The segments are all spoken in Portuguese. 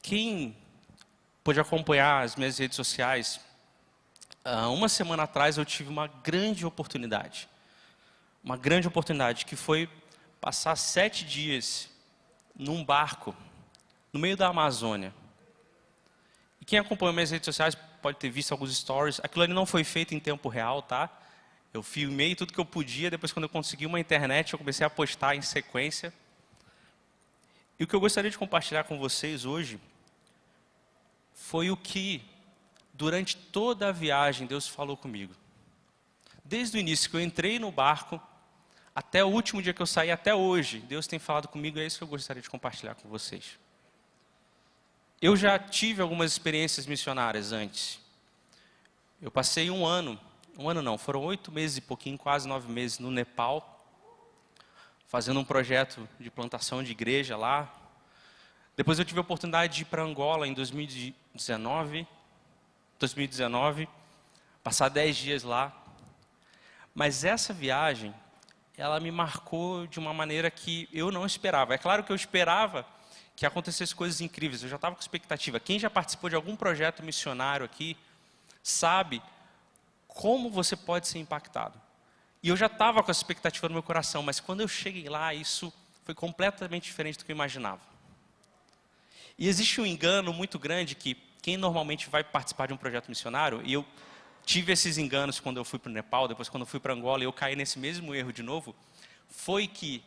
Quem pôde acompanhar as minhas redes sociais, uma semana atrás eu tive uma grande oportunidade. Uma grande oportunidade, que foi passar 7 dias num barco, no meio da Amazônia. E quem acompanhou minhas redes sociais pode ter visto alguns stories. Aquilo ali não foi feito em tempo real, tá? Eu filmei tudo que eu podia, depois quando eu consegui uma internet, eu comecei a postar em sequência. E o que eu gostaria de compartilhar com vocês hoje foi o que, durante toda a viagem, Deus falou comigo. Desde o início que eu entrei no barco, até o último dia que eu saí, até hoje, Deus tem falado comigo, e é isso que eu gostaria de compartilhar com vocês. Eu já tive algumas experiências missionárias antes. Eu passei um ano não, foram 8 meses e pouquinho, quase 9 meses no Nepal, fazendo um projeto de plantação de igreja lá. Depois eu tive a oportunidade de ir para Angola em 2019, passar 10 dias lá. Mas essa viagem, ela me marcou de uma maneira que eu não esperava. É claro que eu esperava que acontecessem coisas incríveis, eu já estava com expectativa. Quem já participou de algum projeto missionário aqui, sabe como você pode ser impactado. E eu já estava com essa expectativa no meu coração, mas quando eu cheguei lá, isso foi completamente diferente do que eu imaginava. E existe um engano muito grande que quem normalmente vai participar de um projeto missionário, e eu tive esses enganos quando eu fui para o Nepal, depois quando eu fui para Angola, e eu caí nesse mesmo erro de novo, foi que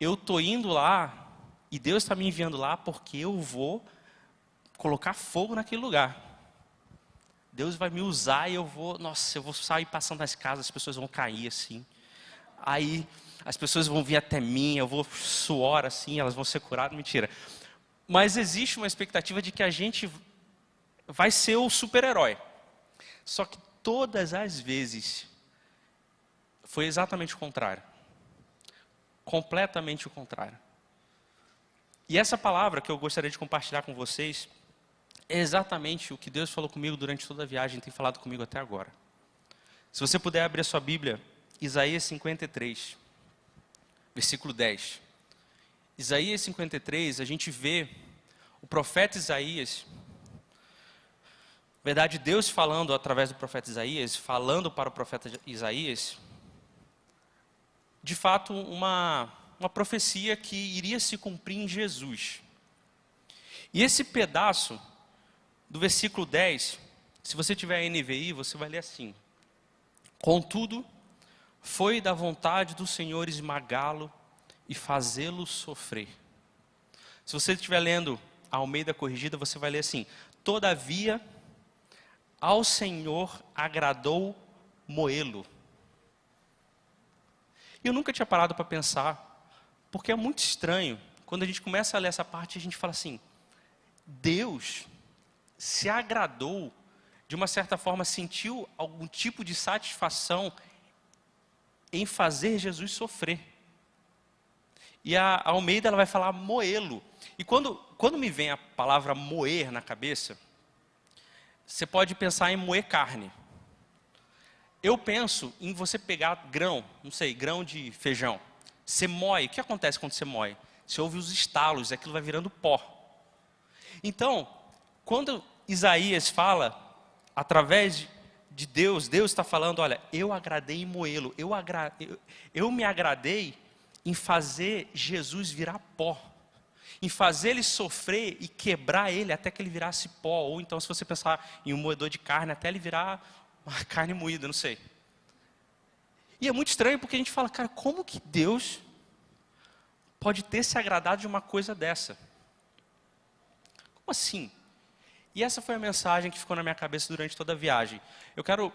eu estou indo lá, e Deus está me enviando lá porque eu vou colocar fogo naquele lugar. Deus vai me usar e eu vou sair passando nas casas, as pessoas vão cair assim. Aí as pessoas vão vir até mim, eu vou suor assim, elas vão ser curadas, mentira. Mas existe uma expectativa de que a gente vai ser o super-herói. Só que todas as vezes foi exatamente o contrário. Completamente o contrário. E essa palavra que eu gostaria de compartilhar com vocês é exatamente o que Deus falou comigo durante toda a viagem, tem falado comigo até agora. Se você puder abrir a sua Bíblia, Isaías 53, versículo 10. Isaías 53, a gente vê o profeta Isaías, na verdade Deus falando através do profeta Isaías, falando para o profeta Isaías, de fato uma profecia que iria se cumprir em Jesus. E esse pedaço do versículo 10, se você tiver a NVI, você vai ler assim: contudo, foi da vontade do Senhor esmagá-lo e fazê-lo sofrer. Se você estiver lendo a Almeida Corrigida, você vai ler assim: todavia, ao Senhor agradou moê-lo. E eu nunca tinha parado para pensar, porque é muito estranho, quando a gente começa a ler essa parte, a gente fala assim: Deus se agradou, de uma certa forma, sentiu algum tipo de satisfação em fazer Jesus sofrer. E a Almeida ela vai falar moê-lo. E quando me vem a palavra moer na cabeça, você pode pensar em moer carne. Eu penso em você pegar grão, não sei, grão de feijão. Você moe, o que acontece quando você moe? Você ouve os estalos, aquilo vai virando pó. Então, quando Isaías fala, através de Deus, Deus está falando: olha, eu agradei em moê-lo, eu me agradei em fazer Jesus virar pó, em fazer ele sofrer e quebrar ele até que ele virasse pó, ou então se você pensar em um moedor de carne, até ele virar uma carne moída, não sei. E é muito estranho porque a gente fala: cara, como que Deus pode ter se agradado de uma coisa dessa? Como assim? E essa foi a mensagem que ficou na minha cabeça durante toda a viagem. Eu quero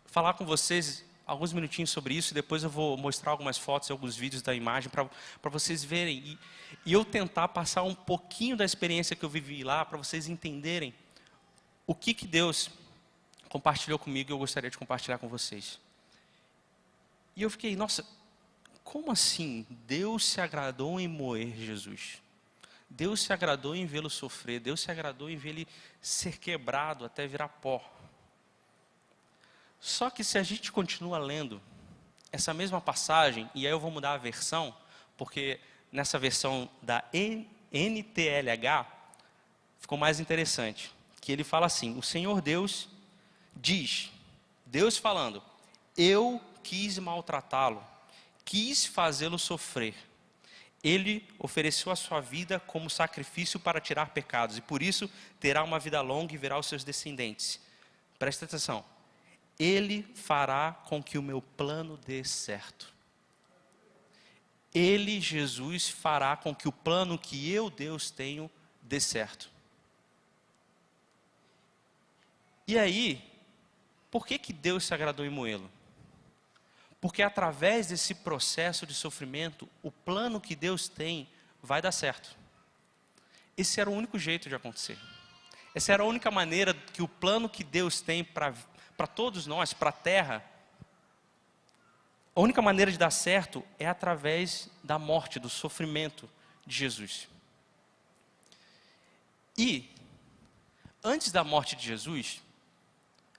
falar com vocês alguns minutinhos sobre isso, e depois eu vou mostrar algumas fotos e alguns vídeos da imagem para vocês verem. E eu tentar passar um pouquinho da experiência que eu vivi lá, para vocês entenderem o que Deus compartilhou comigo e eu gostaria de compartilhar com vocês. E eu fiquei: nossa, como assim Deus se agradou em moer Jesus? Deus se agradou em vê-lo sofrer, Deus se agradou em ver ele ser quebrado até virar pó. Só que se a gente continua lendo essa mesma passagem, e aí eu vou mudar a versão, porque nessa versão da NTLH, ficou mais interessante. Que ele fala assim, o Senhor Deus diz, Deus falando, eu quis maltratá-lo, quis fazê-lo sofrer. Ele ofereceu a sua vida como sacrifício para tirar pecados, e por isso terá uma vida longa e verá os seus descendentes. Presta atenção. Ele fará com que o meu plano dê certo. Ele, Jesus, fará com que o plano que eu, Deus, tenho, dê certo. E aí, por que Deus se agradou em moê-lo? Porque através desse processo de sofrimento, o plano que Deus tem vai dar certo. Esse era o único jeito de acontecer. Essa era a única maneira que o plano que Deus tem para todos nós, para a terra, a única maneira de dar certo é através da morte, do sofrimento de Jesus. E, antes da morte de Jesus,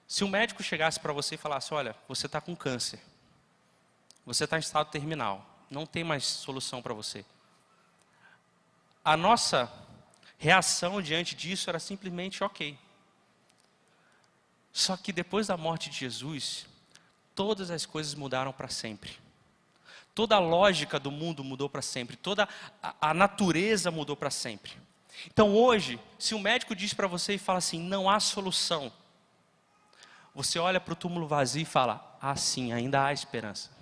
se um médico chegasse para você e falasse, olha, você está com câncer, você está em estado terminal, não tem mais solução para você. A nossa reação diante disso era simplesmente ok. Só que depois da morte de Jesus, todas as coisas mudaram para sempre. Toda a lógica do mundo mudou para sempre. Toda a natureza mudou para sempre. Então hoje, se um médico diz para você e fala assim, não há solução. Você olha para o túmulo vazio e fala, ah sim, ainda há esperança.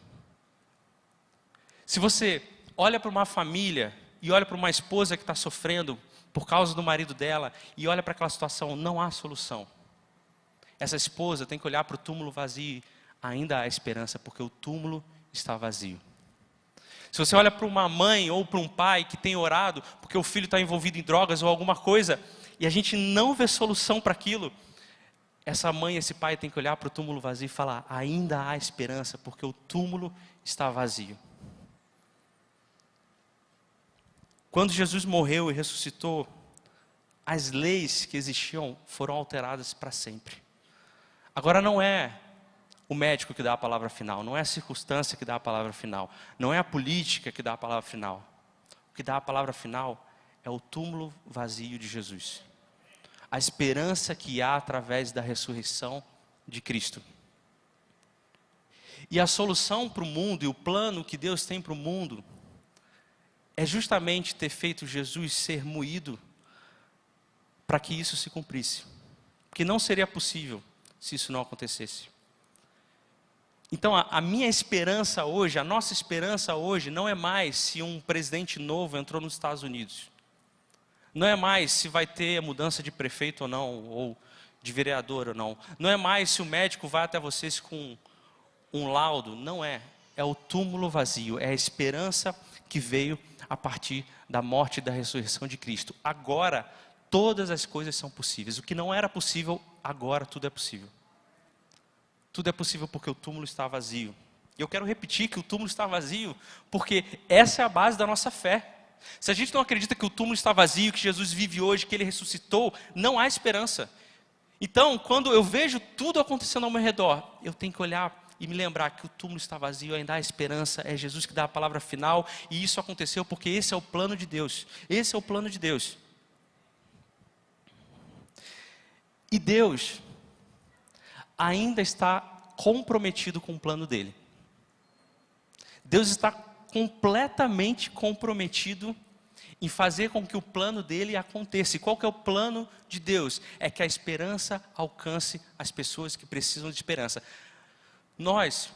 Se você olha para uma família e olha para uma esposa que está sofrendo por causa do marido dela e olha para aquela situação, não há solução. Essa esposa tem que olhar para o túmulo vazio, ainda há esperança, porque o túmulo está vazio. Se você olha para uma mãe ou para um pai que tem orado porque o filho está envolvido em drogas ou alguma coisa e a gente não vê solução para aquilo, essa mãe, esse pai tem que olhar para o túmulo vazio e falar, ainda há esperança, porque o túmulo está vazio. Quando Jesus morreu e ressuscitou, as leis que existiam foram alteradas para sempre. Agora não é o médico que dá a palavra final, não é a circunstância que dá a palavra final, não é a política que dá a palavra final. O que dá a palavra final é o túmulo vazio de Jesus. A esperança que há através da ressurreição de Cristo. E a solução para o mundo e o plano que Deus tem para o mundo é justamente ter feito Jesus ser moído para que isso se cumprisse. Porque não seria possível se isso não acontecesse. Então a minha esperança hoje, a nossa esperança hoje não é mais se um presidente novo entrou nos Estados Unidos. Não é mais se vai ter mudança de prefeito ou não, ou de vereador ou não. Não é mais se o médico vai até vocês com um laudo. Não é. É o túmulo vazio. É a esperança que veio a partir da morte e da ressurreição de Cristo. Agora, todas as coisas são possíveis. O que não era possível, agora tudo é possível. Tudo é possível porque o túmulo está vazio. E eu quero repetir que o túmulo está vazio, porque essa é a base da nossa fé. Se a gente não acredita que o túmulo está vazio, que Jesus vive hoje, que Ele ressuscitou, não há esperança. Então, quando eu vejo tudo acontecendo ao meu redor, eu tenho que olhar e me lembrar que o túmulo está vazio, ainda há esperança, é Jesus que dá a palavra final, e isso aconteceu porque esse é o plano de Deus. Esse é o plano de Deus. E Deus ainda está comprometido com o plano dele. Deus está completamente comprometido em fazer com que o plano dele aconteça. E qual que é o plano de Deus? É que a esperança alcance as pessoas que precisam de esperança. Nós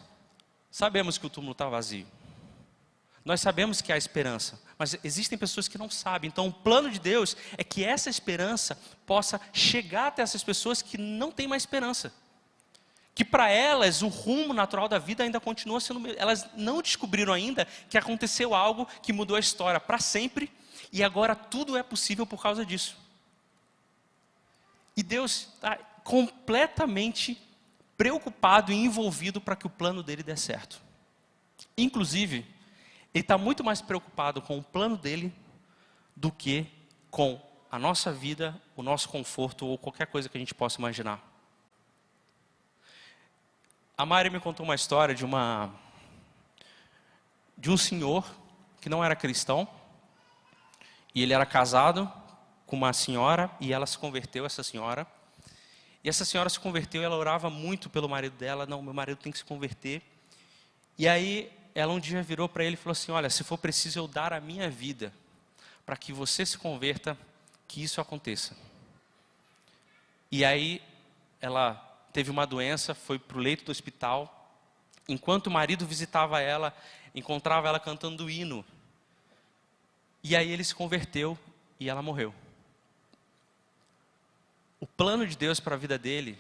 sabemos que o túmulo está vazio. Nós sabemos que há esperança, mas existem pessoas que não sabem. Então o plano de Deus é que essa esperança possa chegar até essas pessoas que não têm mais esperança. Que para elas o rumo natural da vida ainda continua sendo... Elas não descobriram ainda que aconteceu algo que mudou a história para sempre. E agora tudo é possível por causa disso. E Deus está completamente preocupado e envolvido para que o plano dele dê certo. Inclusive, Ele está muito mais preocupado com o plano dele do que com a nossa vida, o nosso conforto ou qualquer coisa que a gente possa imaginar. A Mari me contou uma história de um senhor que não era cristão, e ele era casado com uma senhora e ela se converteu, essa senhora. E essa senhora se converteu e ela orava muito pelo marido dela. Não, meu marido tem que se converter. E aí ela um dia virou para ele e falou assim, olha, se for preciso eu dar a minha vida para que você se converta, que isso aconteça. E aí ela teve uma doença, foi para o leito do hospital. Enquanto o marido visitava ela, encontrava ela cantando hino. E aí ele se converteu e ela morreu. O plano de Deus para a vida dele,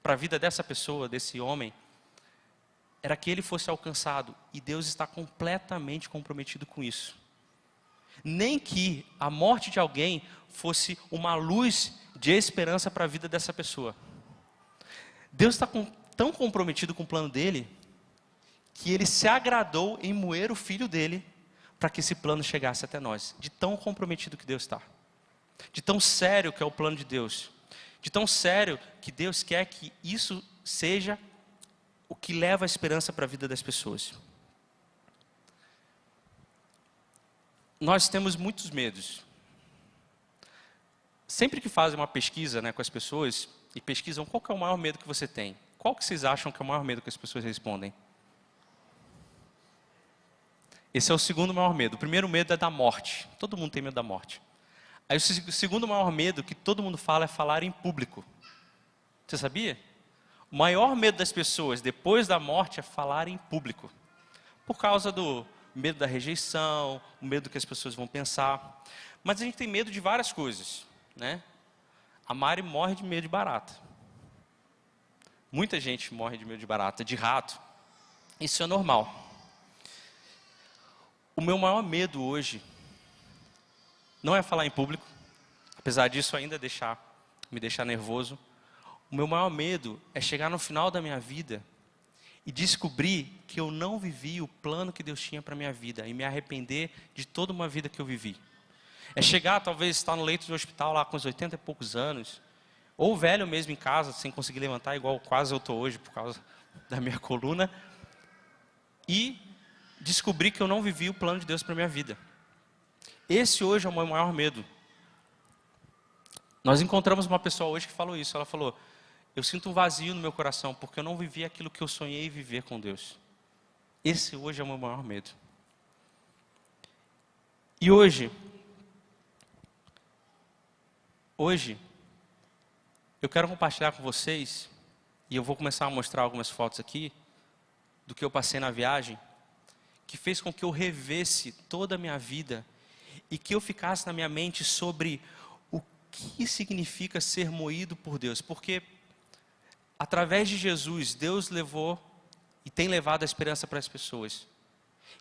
para a vida dessa pessoa, desse homem, era que ele fosse alcançado. E Deus está completamente comprometido com isso. Nem que a morte de alguém fosse uma luz de esperança para a vida dessa pessoa. Deus está tão comprometido com o plano dele, que ele se agradou em moer o filho dele, para que esse plano chegasse até nós. De tão comprometido que Deus está. De tão sério que é o plano de Deus. De tão sério que Deus quer que isso seja o que leva a esperança para a vida das pessoas. Nós temos muitos medos. Sempre que fazem uma pesquisa, com as pessoas, e pesquisam qual que é o maior medo que você tem. Qual que vocês acham que é o maior medo que as pessoas respondem? Esse é o segundo maior medo. O primeiro medo é da morte. Todo mundo tem medo da morte. Aí o segundo maior medo que todo mundo fala é falar em público. Você sabia? O maior medo das pessoas depois da morte é falar em público. Por causa do medo da rejeição, o medo que as pessoas vão pensar. Mas a gente tem medo de várias coisas, A Mari morre de medo de barata. Muita gente morre de medo de barata, de rato. Isso é normal. O meu maior medo hoje não é falar em público, apesar disso ainda me deixar nervoso. O meu maior medo é chegar no final da minha vida e descobrir que eu não vivi o plano que Deus tinha para a minha vida e me arrepender de toda uma vida que eu vivi. É chegar, talvez, estar no leito de hospital lá com os 80 e poucos anos, ou velho mesmo em casa, sem conseguir levantar, igual quase eu estou hoje por causa da minha coluna, e descobrir que eu não vivi o plano de Deus para a minha vida. Esse hoje é o meu maior medo. Nós encontramos uma pessoa hoje que falou isso. Ela falou, eu sinto um vazio no meu coração, porque eu não vivi aquilo que eu sonhei viver com Deus. Esse hoje é o meu maior medo. E hoje, eu quero compartilhar com vocês, e eu vou começar a mostrar algumas fotos aqui, do que eu passei na viagem, que fez com que eu revesse toda a minha vida, e que eu ficasse na minha mente sobre o que significa ser moído por Deus. Porque, através de Jesus, Deus levou e tem levado a esperança para as pessoas.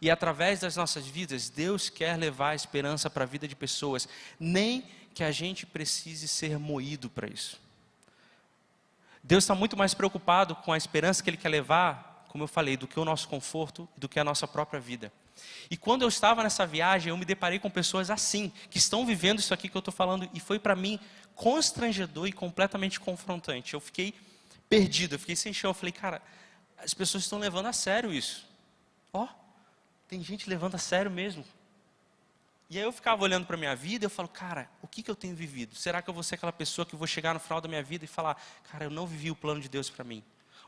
E através das nossas vidas, Deus quer levar a esperança para a vida de pessoas. Nem que a gente precise ser moído para isso. Deus está muito mais preocupado com a esperança que Ele quer levar, como eu falei, do que o nosso conforto, do que a nossa própria vida. E quando eu estava nessa viagem, eu me deparei com pessoas assim, que estão vivendo isso aqui que eu estou falando, e foi para mim constrangedor e completamente confrontante. Eu fiquei perdido, eu fiquei sem chão, eu falei, cara, as pessoas estão levando a sério isso. Tem gente levando a sério mesmo. E aí eu ficava olhando para a minha vida e eu falo, cara, o que eu tenho vivido? Será que eu vou ser aquela pessoa que vou chegar no final da minha vida e falar, cara, eu não vivi o plano de Deus para mim.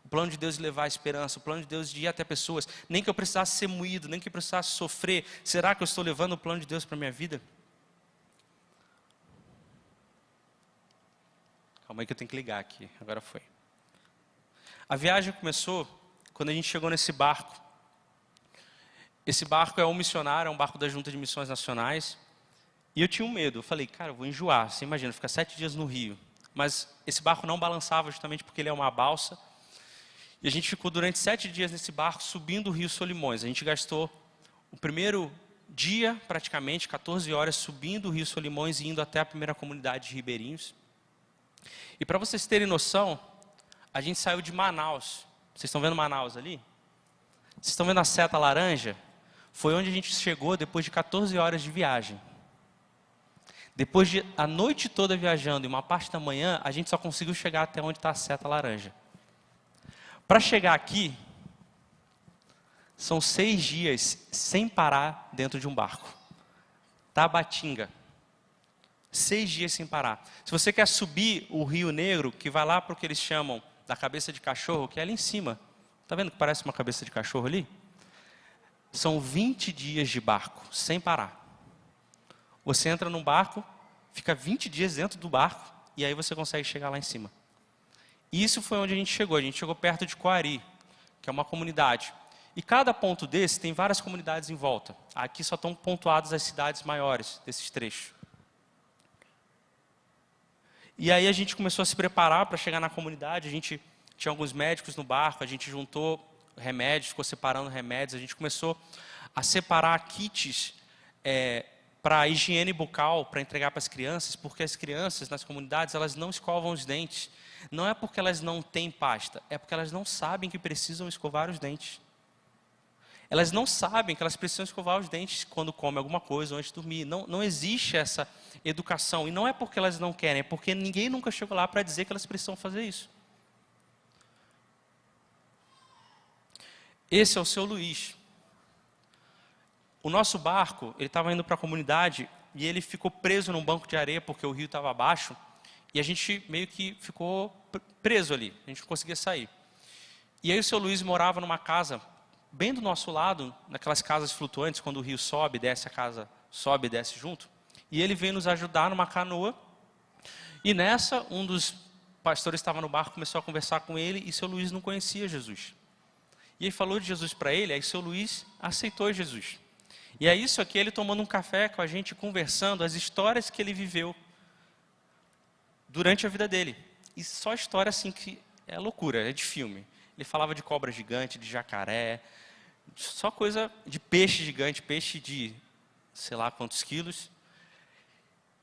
O plano de Deus de levar a esperança, o plano de Deus de ir até pessoas, nem que eu precisasse ser moído, nem que eu precisasse sofrer. Será que eu estou levando o plano de Deus para a minha vida? Calma aí que eu tenho que ligar aqui, agora foi. A viagem começou quando a gente chegou nesse barco. Esse barco é um missionário, é um barco da Junta de Missões Nacionais. E eu tinha um medo, eu falei, cara, eu vou enjoar. Você imagina, ficar 7 dias no rio. Mas esse barco não balançava justamente porque ele é uma balsa. E a gente ficou durante 7 dias nesse barco subindo o rio Solimões. A gente gastou o primeiro dia, praticamente, 14 horas, subindo o rio Solimões e indo até a primeira comunidade de ribeirinhos. E para vocês terem noção, a gente saiu de Manaus. Vocês estão vendo Manaus ali? Vocês estão vendo a seta laranja? Foi onde a gente chegou depois de 14 horas de viagem. Depois de a noite toda viajando e uma parte da manhã, a gente só conseguiu chegar até onde está a seta laranja. Para chegar aqui, são 6 dias sem parar dentro de um barco. Tabatinga. 6 dias sem parar. Se você quer subir o Rio Negro, que vai lá para o que eles chamam da cabeça de cachorro, que é ali em cima. Está vendo que parece uma cabeça de cachorro ali? São 20 dias de barco, sem parar. Você entra num barco, fica 20 dias dentro do barco, e aí você consegue chegar lá em cima. E isso foi onde a gente chegou. A gente chegou perto de Coari, que é uma comunidade. E cada ponto desse tem várias comunidades em volta. Aqui só estão pontuadas as cidades maiores desses trechos. E aí a gente começou a se preparar para chegar na comunidade. A gente tinha alguns médicos no barco, a gente juntou remédios, ficou separando remédios. A gente começou a separar kits para higiene bucal, para entregar para as crianças, porque as crianças nas comunidades, elas não escovam os dentes. Não é porque elas não têm pasta, é porque elas não sabem que precisam escovar os dentes. Elas não sabem que elas precisam escovar os dentes quando comem alguma coisa ou antes de dormir. Não existe essa educação. E não é porque elas não querem, é porque ninguém nunca chegou lá para dizer que elas precisam fazer isso. Esse é o seu Luiz. O nosso barco, ele estava indo para a comunidade e ele ficou preso num banco de areia porque o rio estava abaixo. E a gente meio que ficou preso ali, a gente não conseguia sair. E aí o seu Luiz morava numa casa bem do nosso lado, naquelas casas flutuantes, quando o rio sobe, desce, a casa sobe e desce junto. E ele veio nos ajudar numa canoa. E nessa, um dos pastores estava no barco, começou a conversar com ele e seu Luiz não conhecia Jesus. E ele falou de Jesus para ele, aí seu Luiz aceitou Jesus. E é isso aqui, ele tomando um café com a gente, conversando, as histórias que ele viveu durante a vida dele. E só história assim que é loucura, é de filme. Ele falava de cobra gigante, de jacaré, só coisa de peixe gigante, peixe de sei lá quantos quilos.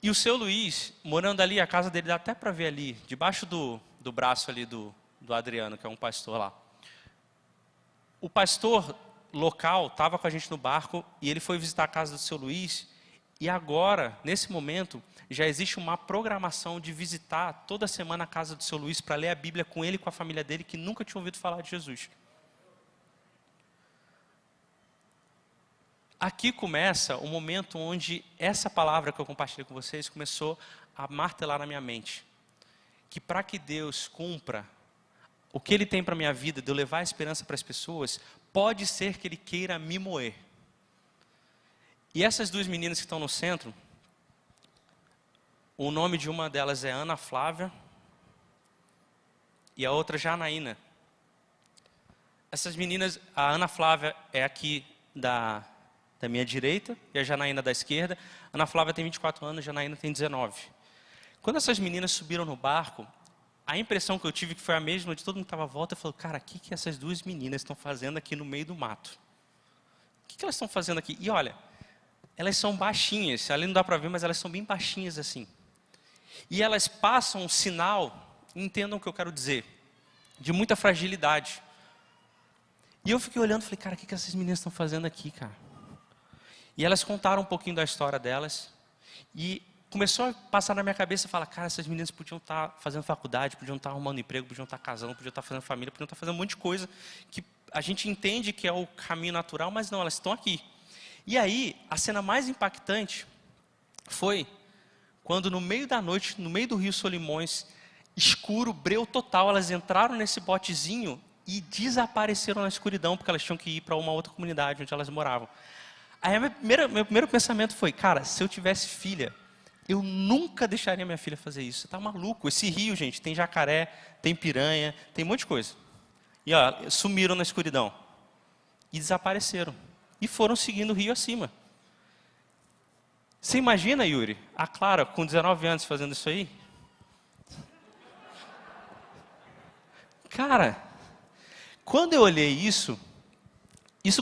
E o seu Luiz, morando ali, a casa dele dá até para ver ali, debaixo do braço ali do Adriano, que é um pastor lá. O pastor local estava com a gente no barco e ele foi visitar a casa do seu Luiz. E agora, nesse momento, já existe uma programação de visitar toda semana a casa do seu Luiz para ler a Bíblia com ele e com a família dele que nunca tinham ouvido falar de Jesus. Aqui começa o momento onde essa palavra que eu compartilhei com vocês começou a martelar na minha mente. Que para que Deus cumpra o que Ele tem para a minha vida, de eu levar a esperança para as pessoas, pode ser que Ele queira me moer. E essas duas meninas que estão no centro, o nome de uma delas é Ana Flávia e a outra Janaína. Essas meninas, a Ana Flávia é aqui da minha direita e a Janaína da esquerda. A Ana Flávia tem 24 anos, a Janaína tem 19. Quando essas meninas subiram no barco, a impressão que eu tive que foi a mesma de todo mundo que estava à volta, eu falei, cara, o que essas duas meninas estão fazendo aqui no meio do mato? O que elas estão fazendo aqui? E olha, elas são baixinhas, ali não dá para ver, mas elas são bem baixinhas assim. E elas passam um sinal, entendam o que eu quero dizer, de muita fragilidade. E eu fiquei olhando e falei, cara, o que essas meninas estão fazendo aqui, cara? E elas contaram um pouquinho da história delas. E começou a passar na minha cabeça, falar, cara, essas meninas podiam estar fazendo faculdade, podiam estar arrumando emprego, podiam estar casando, podiam estar fazendo família, podiam estar fazendo um monte de coisa que a gente entende que é o caminho natural, mas não, elas estão aqui. E aí, a cena mais impactante foi quando no meio da noite, no meio do Rio Solimões, escuro, breu total, elas entraram nesse botezinho e desapareceram na escuridão, porque elas tinham que ir para uma outra comunidade onde elas moravam. Aí meu primeiro pensamento foi, cara, se eu tivesse filha, eu nunca deixaria minha filha fazer isso. Você está maluco? Esse rio, gente, tem jacaré, tem piranha, tem um monte de coisa. E ó, sumiram na escuridão. E desapareceram. E foram seguindo o rio acima. Você imagina, Yuri, a Clara com 19 anos fazendo isso aí? Cara, quando eu olhei isso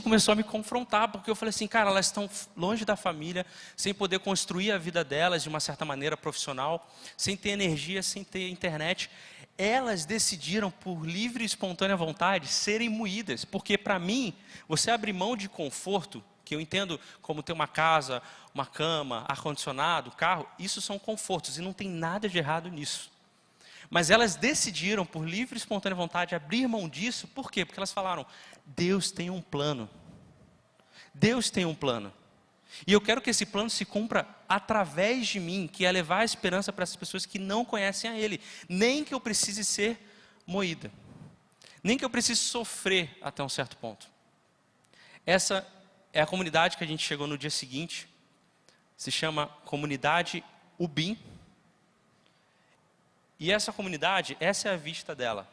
começou a me confrontar, porque eu falei assim, cara, elas estão longe da família, sem poder construir a vida delas de uma certa maneira profissional, sem ter energia, sem ter internet. Elas decidiram, por livre e espontânea vontade, serem moídas. Porque para mim, você abrir mão de conforto, que eu entendo como ter uma casa, uma cama, ar-condicionado, carro, isso são confortos e não tem nada de errado nisso. Mas elas decidiram, por livre e espontânea vontade, abrir mão disso. Por quê? Porque elas falaram, Deus tem um plano. Deus tem um plano. E eu quero que esse plano se cumpra através de mim, que é levar a esperança para essas pessoas que não conhecem a Ele. Nem que eu precise ser moída. Nem que eu precise sofrer até um certo ponto. Essa é a comunidade que a gente chegou no dia seguinte. Se chama Comunidade Ubim. E essa comunidade, essa é a vista dela.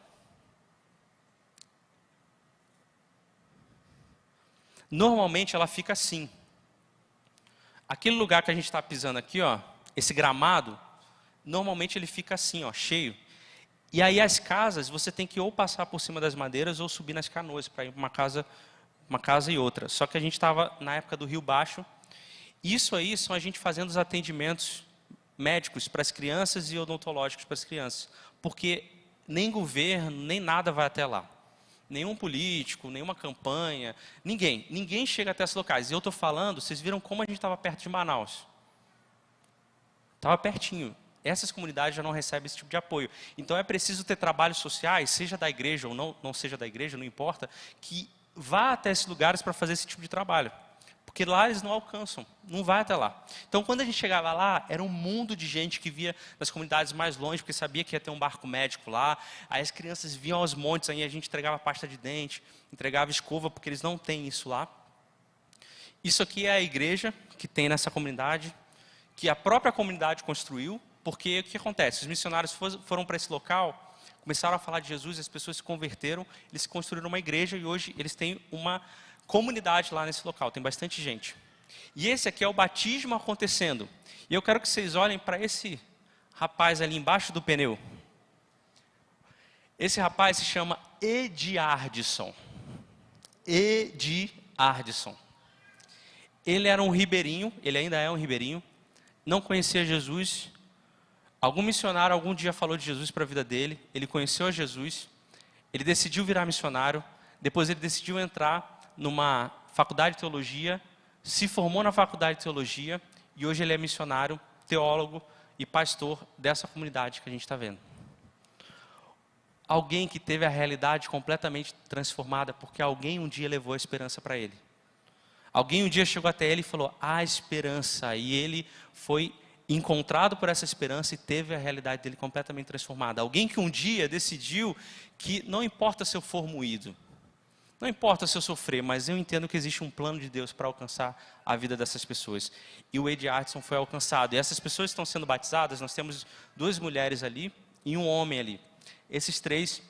Normalmente ela fica assim. Aquele lugar que a gente está pisando aqui, ó, esse gramado, normalmente ele fica assim, ó, cheio. E aí as casas, você tem que ou passar por cima das madeiras ou subir nas canoas para ir para uma casa e outra. Só que a gente estava na época do Rio Baixo. Isso aí são a gente fazendo os atendimentos médicos para as crianças e odontológicos para as crianças. Porque nem governo, nem nada vai até lá. Nenhum político, nenhuma campanha, ninguém chega até esses locais. E eu estou falando, vocês viram como a gente estava perto de Manaus. Estava pertinho. Essas comunidades já não recebem esse tipo de apoio. Então é preciso ter trabalhos sociais, seja da igreja ou não seja da igreja, não importa, que vá até esses lugares para fazer esse tipo de trabalho. Porque lá eles não alcançam, não vai até lá. Então quando a gente chegava lá, era um mundo de gente que via das comunidades mais longe, porque sabia que ia ter um barco médico lá. Aí as crianças vinham aos montes, aí a gente entregava pasta de dente, entregava escova, porque eles não têm isso lá. Isso aqui é a igreja que tem nessa comunidade, que a própria comunidade construiu, porque o que acontece? Os missionários foram para esse local, começaram a falar de Jesus, as pessoas se converteram, eles construíram uma igreja e hoje eles têm uma comunidade lá nesse local, tem bastante gente. E esse aqui é o batismo acontecendo. E eu quero que vocês olhem para esse rapaz ali embaixo do pneu. Esse rapaz se chama Ediardson. Ediardson. Ele era um ribeirinho, ele ainda é um ribeirinho, não conhecia Jesus. Algum missionário algum dia falou de Jesus para a vida dele, ele conheceu a Jesus, ele decidiu virar missionário, depois ele decidiu entrar numa faculdade de teologia, se formou na faculdade de teologia e hoje ele é missionário, teólogo e pastor dessa comunidade que a gente está vendo. Alguém que teve a realidade completamente transformada porque alguém um dia levou a esperança para ele. Alguém um dia chegou até ele e falou, há esperança, e ele foi encontrado por essa esperança e teve a realidade dele completamente transformada. Alguém que um dia decidiu que não importa se eu for moído, não importa se eu sofrer, mas eu entendo que existe um plano de Deus para alcançar a vida dessas pessoas. E o Ediardson foi alcançado. E essas pessoas estão sendo batizadas, nós temos 2 mulheres ali e um homem ali. Esses 3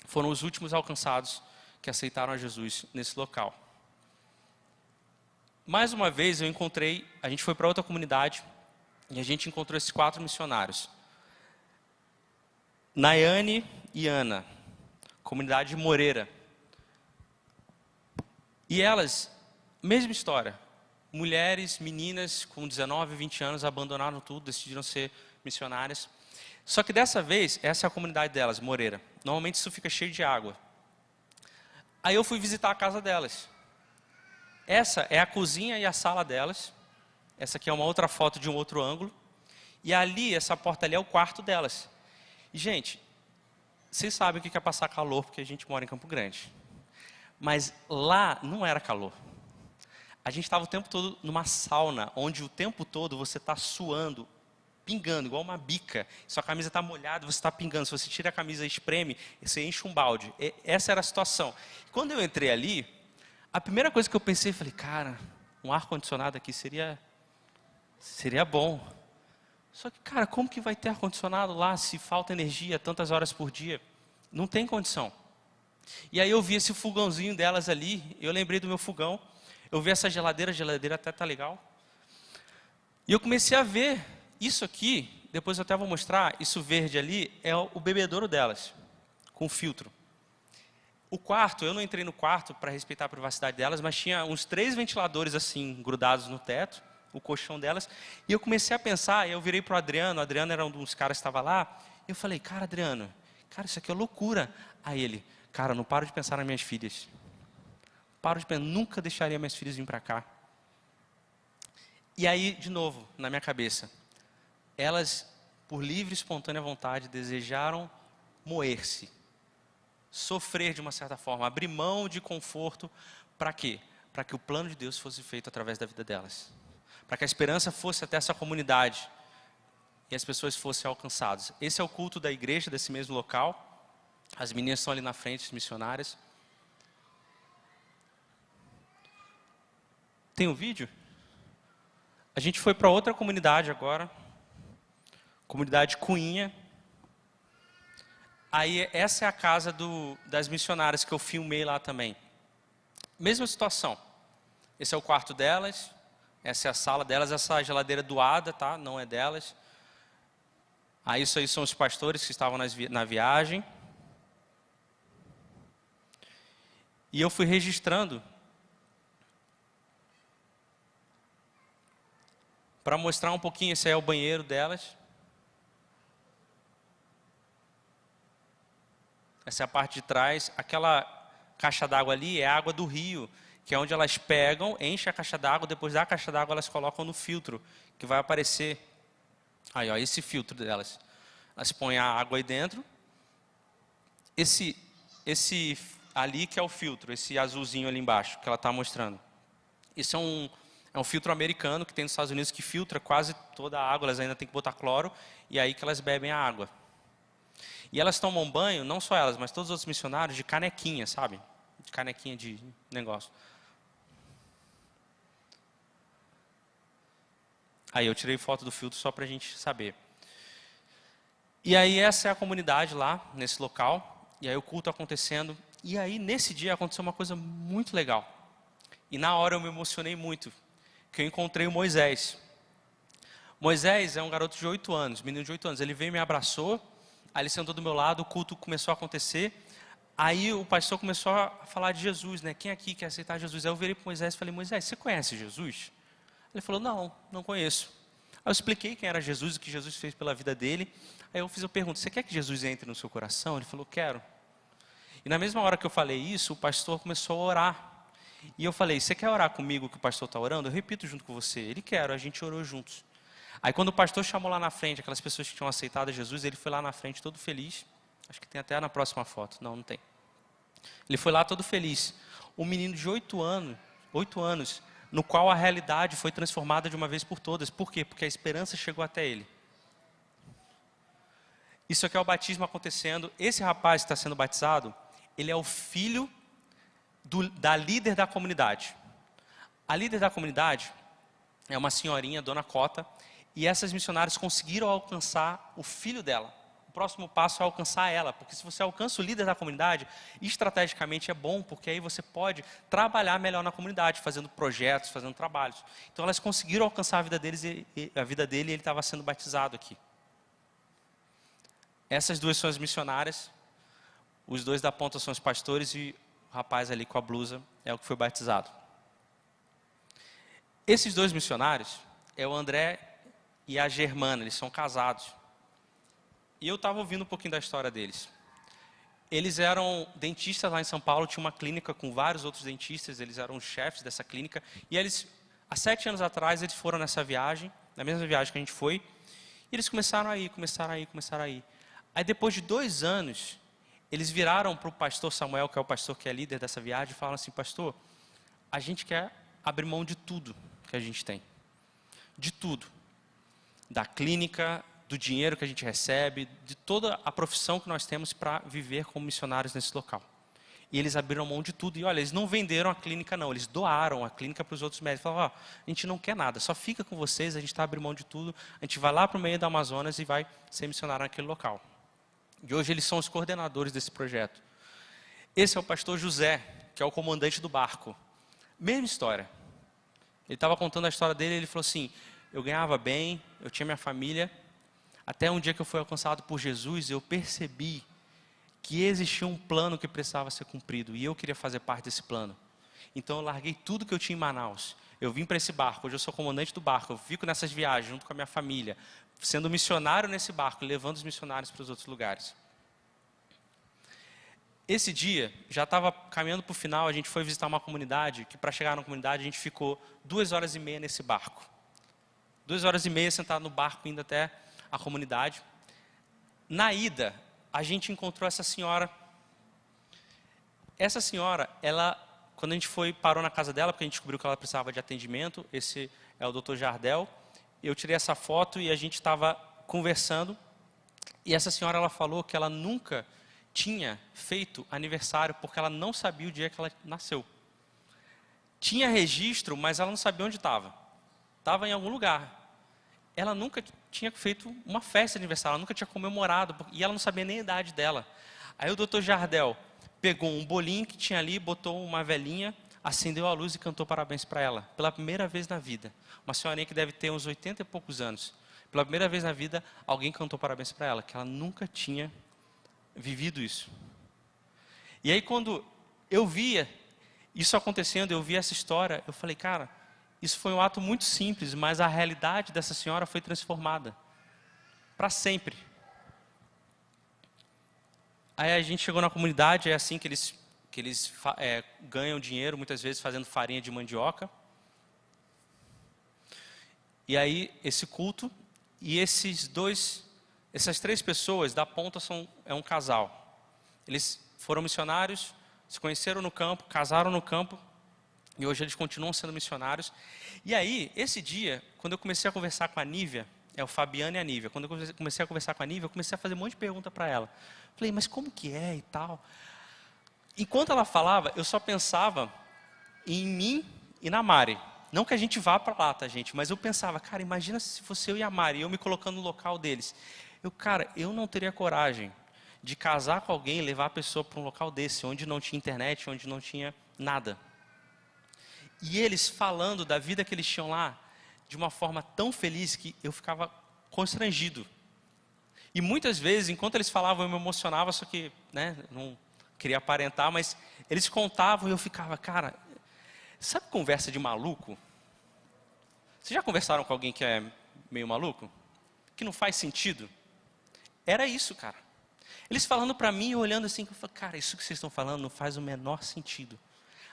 foram os últimos alcançados que aceitaram a Jesus nesse local. Mais uma vez a gente foi para outra comunidade e a gente encontrou esses 4 missionários. Nayane e Ana, comunidade de Moreira. E elas, mesma história, mulheres, meninas com 19, 20 anos, abandonaram tudo, decidiram ser missionárias. Só que dessa vez, essa é a comunidade delas, Moreira. Normalmente isso fica cheio de água. Aí eu fui visitar a casa delas. Essa é a cozinha e a sala delas. Essa aqui é uma outra foto de um outro ângulo. E ali, essa porta ali é o quarto delas. E gente, vocês sabem o que é passar calor, porque a gente mora em Campo Grande. Mas lá não era calor. A gente estava o tempo todo numa sauna, onde o tempo todo você está suando, pingando, igual uma bica. Sua camisa está molhada, você está pingando. Se você tira a camisa e espreme, você enche um balde. Essa era a situação. Quando eu entrei ali, a primeira coisa que eu pensei, falei, cara, um ar-condicionado aqui seria bom. Só que, cara, como que vai ter ar-condicionado lá se falta energia tantas horas por dia? Não tem condição. E aí eu vi esse fogãozinho delas ali, eu lembrei do meu fogão, eu vi essa geladeira, a geladeira até tá legal. E eu comecei a ver isso aqui, depois eu até vou mostrar, isso verde ali é o bebedouro delas, com filtro. O quarto, eu não entrei no quarto para respeitar a privacidade delas, mas tinha uns 3 ventiladores assim, grudados no teto, o colchão delas. E eu comecei a pensar, eu virei para o Adriano era um dos caras que estava lá. E eu falei, cara, Adriano, cara, isso aqui é loucura. Aí ele, cara, não paro de pensar nas minhas filhas. Paro de pensar, nunca deixaria minhas filhas vir para cá. E aí, de novo, na minha cabeça, elas, por livre e espontânea vontade, desejaram moer-se. Sofrer de uma certa forma, abrir mão de conforto, para quê? Para que o plano de Deus fosse feito através da vida delas. para que a esperança fosse até essa comunidade e as pessoas fossem alcançadas. Esse é o culto da igreja, desse mesmo local. As meninas estão ali na frente, as missionárias. Tem um vídeo? A gente foi para outra comunidade agora, comunidade Cunha. Aí essa é a casa das missionárias que eu filmei lá também. Mesma situação. Esse é o quarto delas, essa é a sala delas, essa geladeira doada, tá? Não é delas. Aí isso aí são os pastores que estavam na viagem. E eu fui registrando para mostrar um pouquinho. Esse aí é o banheiro delas. Essa é a parte de trás. Aquela caixa d'água ali é a água do rio, que é onde elas pegam, enchem a caixa d'água, depois da caixa d'água elas colocam no filtro, que vai aparecer. Aí, ó, esse filtro delas. Elas põem a água aí dentro. Esse ali que é o filtro, esse azulzinho ali embaixo, que ela está mostrando. Isso é um filtro americano que tem nos Estados Unidos, que filtra quase toda a água, elas ainda têm que botar cloro, e é aí que elas bebem a água. E elas tomam banho, não só elas, mas todos os outros missionários, de canequinha, sabe? De canequinha de negócio. Aí eu tirei foto do filtro só para a gente saber. E aí essa é a comunidade lá, nesse local. E aí o culto acontecendo. E aí nesse dia aconteceu uma coisa muito legal. E na hora eu me emocionei muito, que eu encontrei o Moisés. Moisés é um garoto de 8 anos, menino de 8 anos. Ele veio e me abraçou, aí ele sentou do meu lado, o culto começou a acontecer. Aí o pastor começou a falar de Jesus, né? Quem aqui quer aceitar Jesus? Aí eu virei para Moisés e falei, Moisés, você conhece Jesus? Ele falou, não conheço. Aí eu expliquei quem era Jesus, o que Jesus fez pela vida dele. Aí eu fiz a pergunta, você quer que Jesus entre no seu coração? Ele falou, quero. E na mesma hora que eu falei isso, o pastor começou a orar. E eu falei, você quer orar comigo que o pastor está orando? Eu repito junto com você. Ele quer, a gente orou juntos. Aí quando o pastor chamou lá na frente, aquelas pessoas que tinham aceitado Jesus, ele foi lá na frente todo feliz. Acho que tem até na próxima foto. Não tem. Ele foi lá todo feliz. Um menino de 8 anos, no qual a realidade foi transformada de uma vez por todas. Por quê? Porque a esperança chegou até ele. Isso aqui é o batismo acontecendo. Esse rapaz que está sendo batizado, ele é o filho da líder da comunidade. A líder da comunidade é uma senhorinha, Dona Cota, e essas missionárias conseguiram alcançar o filho dela. O próximo passo é alcançar ela, porque se você alcança o líder da comunidade, estrategicamente é bom, porque aí você pode trabalhar melhor na comunidade, fazendo projetos, fazendo trabalhos. Então elas conseguiram alcançar a vida deles a vida dele, e ele estava sendo batizado aqui. Essas duas são as missionárias, os dois da ponta são os pastores e o rapaz ali com a blusa é o que foi batizado. Esses dois missionários é o André e a Germana, eles são casados. E eu estava ouvindo um pouquinho da história deles. Eles eram dentistas lá em São Paulo, tinha uma clínica com vários outros dentistas, eles eram os chefes dessa clínica. E eles, há 7 anos atrás, eles foram nessa viagem, na mesma viagem que a gente foi, e eles começaram a ir. Aí depois de 2 anos, eles viraram para o pastor Samuel, que é o pastor que é líder dessa viagem, e falaram assim, pastor, a gente quer abrir mão de tudo que a gente tem. De tudo. Da clínica, do dinheiro que a gente recebe, de toda a profissão que nós temos para viver como missionários nesse local. E eles abriram mão de tudo. E olha, eles não venderam a clínica não, eles doaram a clínica para os outros médicos. Falaram, a gente não quer nada, só fica com vocês, a gente está abrindo mão de tudo, a gente vai lá para o meio da Amazonas e vai ser missionário naquele local. E hoje eles são os coordenadores desse projeto. Esse é o pastor José, que é o comandante do barco. Mesma história. Ele estava contando a história dele, ele falou assim, eu ganhava bem, eu tinha minha família, até um dia que eu fui alcançado por Jesus, eu percebi que existia um plano que precisava ser cumprido, e eu queria fazer parte desse plano. Então eu larguei tudo que eu tinha em Manaus, eu vim para esse barco, hoje eu sou comandante do barco, eu fico nessas viagens junto com a minha família, sendo missionário nesse barco, levando os missionários para os outros lugares. Esse dia, já estava caminhando para o final, a gente foi visitar uma comunidade, que para chegar na comunidade a gente ficou 2h30 nesse barco. 2h30 sentado no barco, indo até a comunidade. Na ida, a gente encontrou essa senhora. Essa senhora, quando a gente parou na casa dela, porque a gente descobriu que ela precisava de atendimento, é o Dr. Jardel. Eu tirei essa foto e a gente estava conversando. E essa senhora, ela falou que ela nunca tinha feito aniversário porque ela não sabia o dia que ela nasceu. Tinha registro, mas ela não sabia onde estava. Estava em algum lugar. Ela nunca tinha feito uma festa de aniversário, ela nunca tinha comemorado, e ela não sabia nem a idade dela. Aí o Dr. Jardel pegou um bolinho que tinha ali, botou uma velhinha, acendeu a luz e cantou parabéns para ela, pela primeira vez na vida. Uma senhorinha que deve ter uns 80 e poucos anos. Pela primeira vez na vida, alguém cantou parabéns para ela, que ela nunca tinha vivido isso. E aí quando eu via isso acontecendo, eu via essa história, eu falei, cara, isso foi um ato muito simples, mas a realidade dessa senhora foi transformada para sempre. Aí a gente chegou na comunidade, é assim que eles ganham dinheiro, muitas vezes fazendo farinha de mandioca. E aí esse culto, e essas 3 pessoas da ponta é um casal. Eles foram missionários, se conheceram no campo, casaram no campo, e hoje eles continuam sendo missionários. E aí, esse dia, quando eu comecei a conversar com a Nívia, é o Fabiano e a Nívia, quando eu comecei a conversar com a Nívia, eu comecei a fazer um monte de pergunta para ela. Falei, mas como que é e tal? Enquanto ela falava, eu só pensava em mim e na Mari. Não que a gente vá para lá, tá, gente? Mas eu pensava, cara, imagina se fosse eu e a Mari, eu me colocando no local deles. Cara, eu não teria coragem de casar com alguém e levar a pessoa para um local desse, onde não tinha internet, onde não tinha nada. E eles falando da vida que eles tinham lá, de uma forma tão feliz que eu ficava constrangido. E muitas vezes, enquanto eles falavam, eu me emocionava, só que não queria aparentar, mas eles contavam e eu ficava, cara, sabe conversa de maluco? Vocês já conversaram com alguém que é meio maluco? Que não faz sentido? Era isso, cara. Eles falando para mim, eu olhando assim, eu falei, cara, isso que vocês estão falando não faz o menor sentido.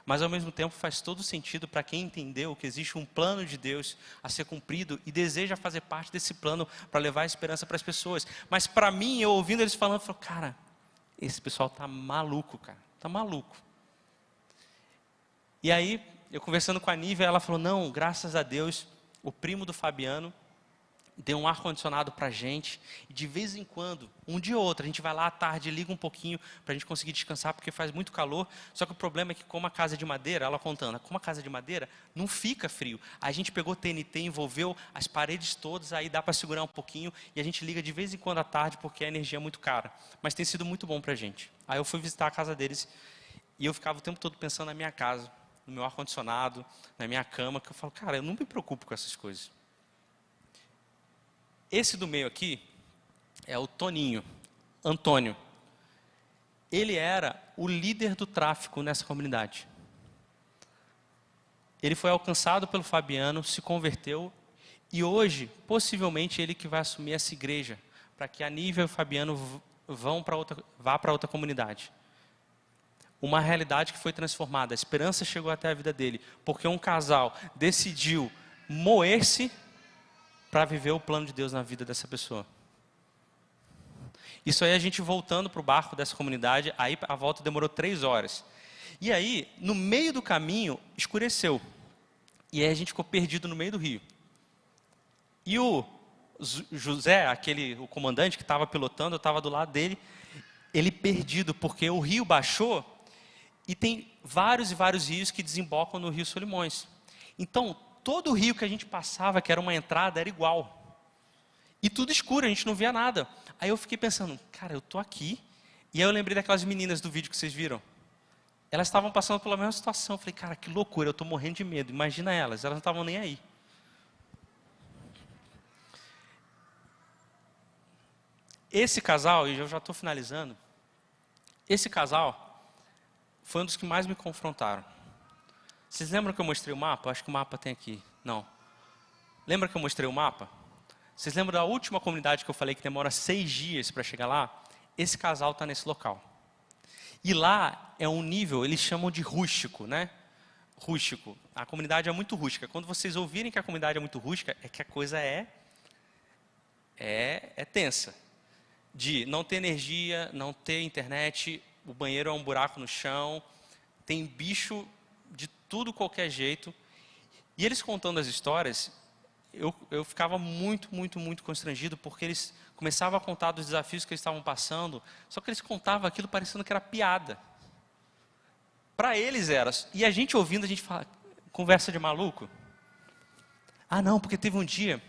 Mas ao mesmo tempo faz todo sentido para quem entendeu que existe um plano de Deus a ser cumprido e deseja fazer parte desse plano para levar a esperança para as pessoas. Mas para mim, eu ouvindo eles falando, eu falo, cara, esse pessoal tá maluco, cara, tá maluco. E aí, eu conversando com a Nívia, ela falou, não, graças a Deus, o primo do Fabiano deu um ar-condicionado para a gente, e de vez em quando, um dia ou outro, a gente vai lá à tarde, liga um pouquinho, para a gente conseguir descansar, porque faz muito calor, só que o problema é que como a casa é de madeira, ela contando, como a casa é de madeira, não fica frio. A gente pegou TNT, envolveu as paredes todas, aí dá para segurar um pouquinho, e a gente liga de vez em quando à tarde, porque a energia é muito cara, mas tem sido muito bom para a gente. Aí eu fui visitar a casa deles, e eu ficava o tempo todo pensando na minha casa, no meu ar-condicionado, na minha cama, que eu falo, cara, eu não me preocupo com essas coisas. Esse do meio aqui é o Toninho, Antônio. Ele era o líder do tráfico nessa comunidade. Ele foi alcançado pelo Fabiano, se converteu e hoje, possivelmente, ele que vai assumir essa igreja, para que a Nívia e o Fabiano vá para outra comunidade. Uma realidade que foi transformada, a esperança chegou até a vida dele, porque um casal decidiu moer-se para viver o plano de Deus na vida dessa pessoa. Isso aí a gente voltando para o barco dessa comunidade, aí a volta demorou 3 horas. E aí, no meio do caminho, escureceu. E aí a gente ficou perdido no meio do rio. E o José, o comandante que estava pilotando, eu estava do lado dele, ele perdido, porque o rio baixou e tem vários e vários rios que desembocam no Rio Solimões. Então, todo o rio que a gente passava, que era uma entrada, era igual. E tudo escuro, a gente não via nada. Aí eu fiquei pensando, cara, eu tô aqui. E aí eu lembrei daquelas meninas do vídeo que vocês viram. Elas estavam passando pela mesma situação. Eu falei, cara, que loucura, eu tô morrendo de medo. Imagina elas não estavam nem aí. Esse casal, e eu já estou finalizando, esse casal foi um dos que mais me confrontaram. Vocês lembram que eu mostrei o mapa? Acho que o mapa tem aqui. Não. Lembra que eu mostrei o mapa? Vocês lembram da última comunidade que eu falei que demora 6 dias para chegar lá? Esse casal está nesse local. E lá é um nível, eles chamam de rústico, né? Rústico. A comunidade é muito rústica. Quando vocês ouvirem que a comunidade é muito rústica, é que a coisa é tensa. De não ter energia, não ter internet, o banheiro é um buraco no chão, tem bicho de tudo qualquer jeito. E eles contando as histórias, eu ficava muito, muito, muito constrangido, porque eles começavam a contar dos desafios que eles estavam passando, só que eles contavam aquilo parecendo que era piada. Para eles era. E a gente ouvindo, a gente fala, conversa de maluco. Ah não, porque teve um dia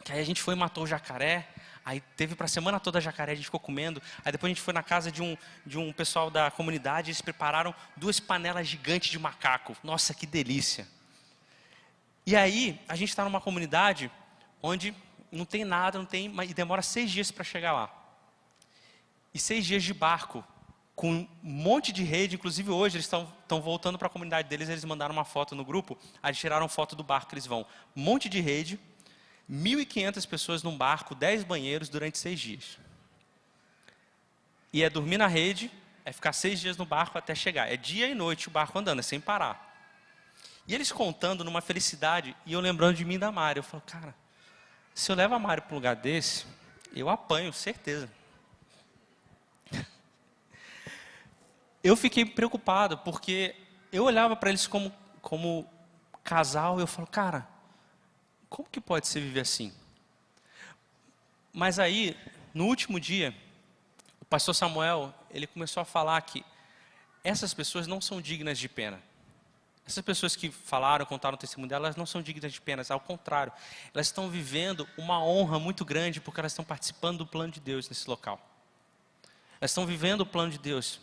que aí a gente foi e matou o jacaré, aí teve para a semana toda jacaré, a gente ficou comendo, aí depois a gente foi na casa de um pessoal da comunidade, eles prepararam 2 panelas gigantes de macaco. Nossa, que delícia. E aí, a gente está numa comunidade onde não tem nada, e demora 6 dias para chegar lá. E 6 dias de barco, com um monte de rede, inclusive hoje eles estão voltando para a comunidade deles, eles mandaram uma foto no grupo, aí eles tiraram foto do barco que eles vão. Um monte de rede, 1.500 pessoas num barco, 10 banheiros durante 6 dias. E é dormir na rede, é ficar 6 dias no barco até chegar. É dia e noite o barco andando, é sem parar. E eles contando numa felicidade, e eu lembrando de mim e da Mari. Eu falo, cara, se eu levo a Mari para um lugar desse, eu apanho, certeza. Eu fiquei preocupado, porque eu olhava para eles como casal, e eu falo, cara, como que pode ser viver assim? Mas aí, no último dia, o pastor Samuel, ele começou a falar que essas pessoas não são dignas de pena. Essas pessoas que falaram, contaram o testemunho delas, elas não são dignas de pena, ao contrário. Elas estão vivendo uma honra muito grande, porque elas estão participando do plano de Deus nesse local. Elas estão vivendo o plano de Deus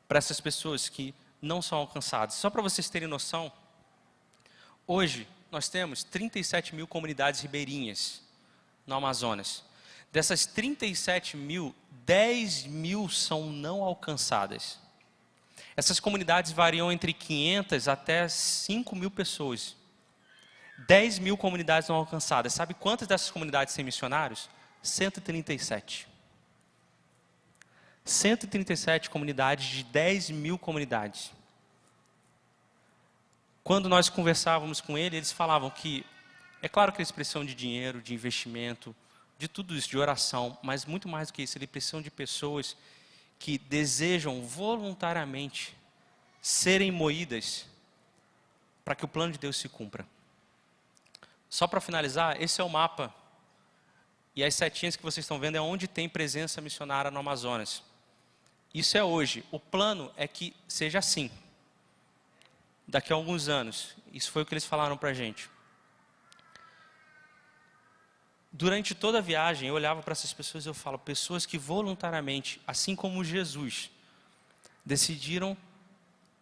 para essas pessoas que não são alcançadas. Só para vocês terem noção, hoje nós temos 37 mil comunidades ribeirinhas no Amazonas. Dessas 37 mil, 10 mil são não alcançadas. Essas comunidades variam entre 500 até 5 mil pessoas. 10 mil comunidades não alcançadas. Sabe quantas dessas comunidades têm missionários? 137. 137 comunidades de 10 mil comunidades. Quando nós conversávamos com eles falavam que, é claro que eles precisam de dinheiro, de investimento, de tudo isso, de oração, mas muito mais do que isso, eles precisam de pessoas que desejam voluntariamente serem moídas para que o plano de Deus se cumpra. Só para finalizar, esse é o mapa, e as setinhas que vocês estão vendo é onde tem presença missionária no Amazonas. Isso é hoje. O plano é que seja assim. Daqui a alguns anos. Isso foi o que eles falaram para a gente. Durante toda a viagem, eu olhava para essas pessoas e eu falo, pessoas que voluntariamente, assim como Jesus, decidiram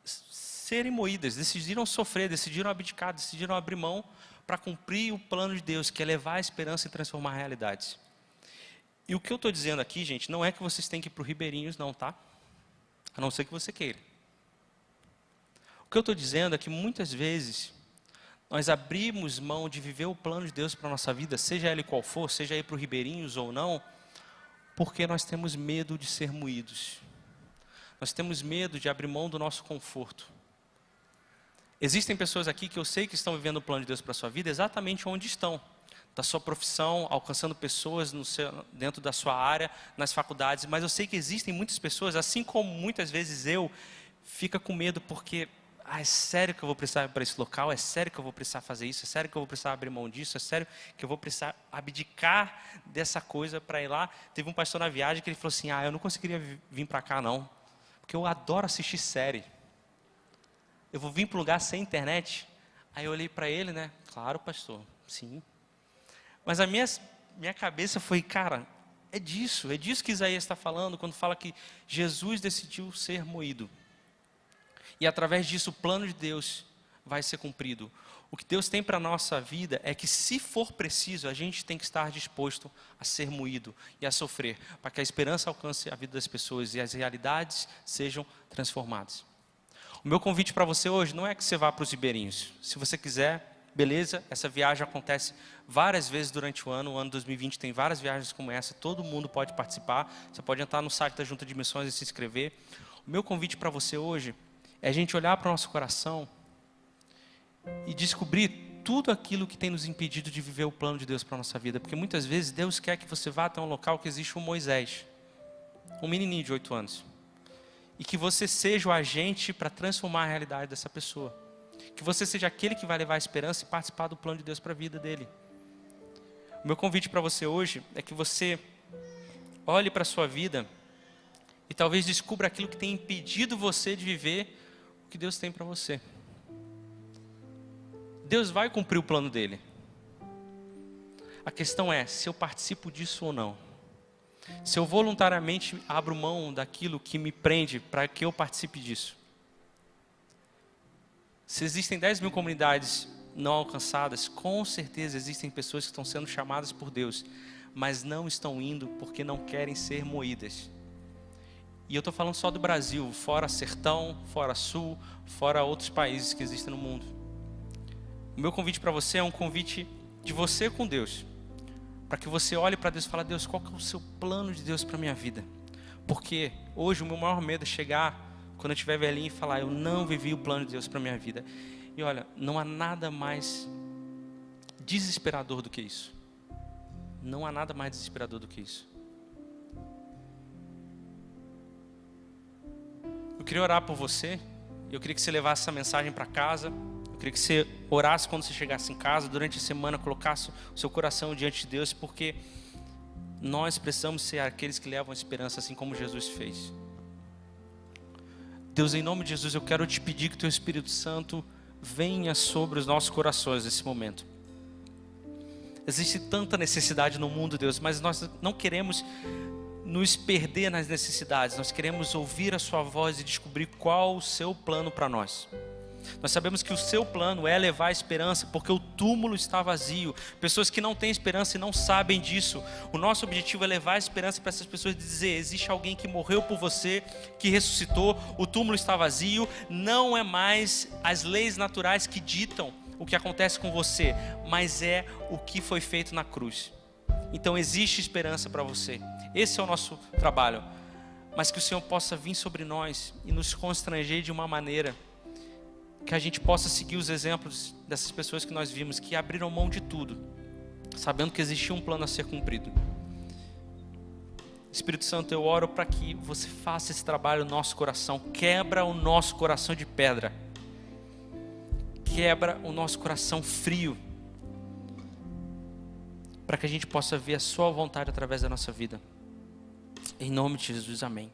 serem moídas, decidiram sofrer, decidiram abdicar, decidiram abrir mão para cumprir o plano de Deus, que é levar a esperança e transformar realidades. E o que eu estou dizendo aqui, gente, não é que vocês têm que ir para o Ribeirinhos, não, tá? A não ser que você queira. O que eu estou dizendo é que muitas vezes nós abrimos mão de viver o plano de Deus para a nossa vida, seja ele qual for, seja ir para o Ribeirinhos ou não, porque nós temos medo de ser moídos. Nós temos medo de abrir mão do nosso conforto. Existem pessoas aqui que eu sei que estão vivendo o plano de Deus para a sua vida exatamente onde estão. Da sua profissão, alcançando pessoas dentro da sua área, nas faculdades. Mas eu sei que existem muitas pessoas, assim como muitas vezes eu, fica com medo porque... é sério que eu vou precisar ir para esse local? É sério que eu vou precisar fazer isso? É sério que eu vou precisar abrir mão disso? É sério que eu vou precisar abdicar dessa coisa para ir lá? Teve um pastor na viagem que ele falou assim, eu não conseguiria vir para cá não, porque eu adoro assistir série. Eu vou vir para um lugar sem internet? Aí eu olhei para ele, né? Claro, pastor, sim. Mas a minha cabeça foi, cara, é disso que Isaías está falando, quando fala que Jesus decidiu ser moído. E através disso o plano de Deus vai ser cumprido. O que Deus tem para a nossa vida é que, se for preciso, a gente tem que estar disposto a ser moído e a sofrer, para que a esperança alcance a vida das pessoas e as realidades sejam transformadas. O meu convite para você hoje não é que você vá para os Ribeirinhos. Se você quiser, beleza, essa viagem acontece várias vezes durante o ano 2020 tem várias viagens como essa, todo mundo pode participar, você pode entrar no site da Junta de Missões e se inscrever. O meu convite para você hoje é a gente olhar para o nosso coração e descobrir tudo aquilo que tem nos impedido de viver o plano de Deus para a nossa vida. Porque muitas vezes Deus quer que você vá até um local que existe um Moisés, um menininho de 8 anos. E que você seja o agente para transformar a realidade dessa pessoa. Que Que você seja aquele que vai levar a esperança e participar do plano de Deus para a vida dele. O meu convite para você hoje é que você olhe para a sua vida e talvez descubra aquilo que tem impedido você de viver o que Deus tem para você. Deus vai cumprir o plano dele. A questão é se eu participo disso ou não. Se eu voluntariamente abro mão daquilo que me prende para que eu participe disso. Se existem 10 mil comunidades não alcançadas, com certeza existem pessoas que estão sendo chamadas por Deus, mas não estão indo porque não querem ser moídas. E eu estou falando só do Brasil, fora Sertão, fora Sul, fora outros países que existem no mundo. O meu convite para você é um convite de você com Deus, para que você olhe para Deus e fale: Deus, qual que é o seu plano de Deus para a minha vida? Porque hoje o meu maior medo é chegar, quando eu estiver velhinho, e falar: eu não vivi o plano de Deus para a minha vida. E olha, não há nada mais desesperador do que isso. Não há nada mais desesperador do que isso. Eu queria orar por você. Eu queria que você levasse essa mensagem para casa. Eu queria que você orasse quando você chegasse em casa, durante a semana, colocasse o seu coração diante de Deus, porque nós precisamos ser aqueles que levam a esperança, assim como Jesus fez. Deus, em nome de Jesus, eu quero te pedir que o Teu Espírito Santo venha sobre os nossos corações nesse momento. Existe tanta necessidade no mundo, Deus, mas nós não queremos nos perder nas necessidades. Nós queremos ouvir a Sua voz e descobrir qual o Seu plano para nós. Nós sabemos que o Seu plano é levar a esperança, porque o túmulo está vazio. Pessoas que não têm esperança e não sabem disso. O nosso objetivo é levar a esperança para essas pessoas, de dizer: existe alguém que morreu por você, que ressuscitou, o túmulo está vazio. Não é mais as leis naturais que ditam o que acontece com você, mas é o que foi feito na cruz. Então existe esperança para você. Esse é o nosso trabalho. Mas que o Senhor possa vir sobre nós e nos constranger de uma maneira que a gente possa seguir os exemplos dessas pessoas que nós vimos, que abriram mão de tudo, sabendo que existia um plano a ser cumprido. Espírito Santo, eu oro para que você faça esse trabalho no nosso coração. Quebra o nosso coração de pedra. Quebra o nosso coração frio, para que a gente possa ver a Sua vontade através da nossa vida. Em nome de Jesus, amém.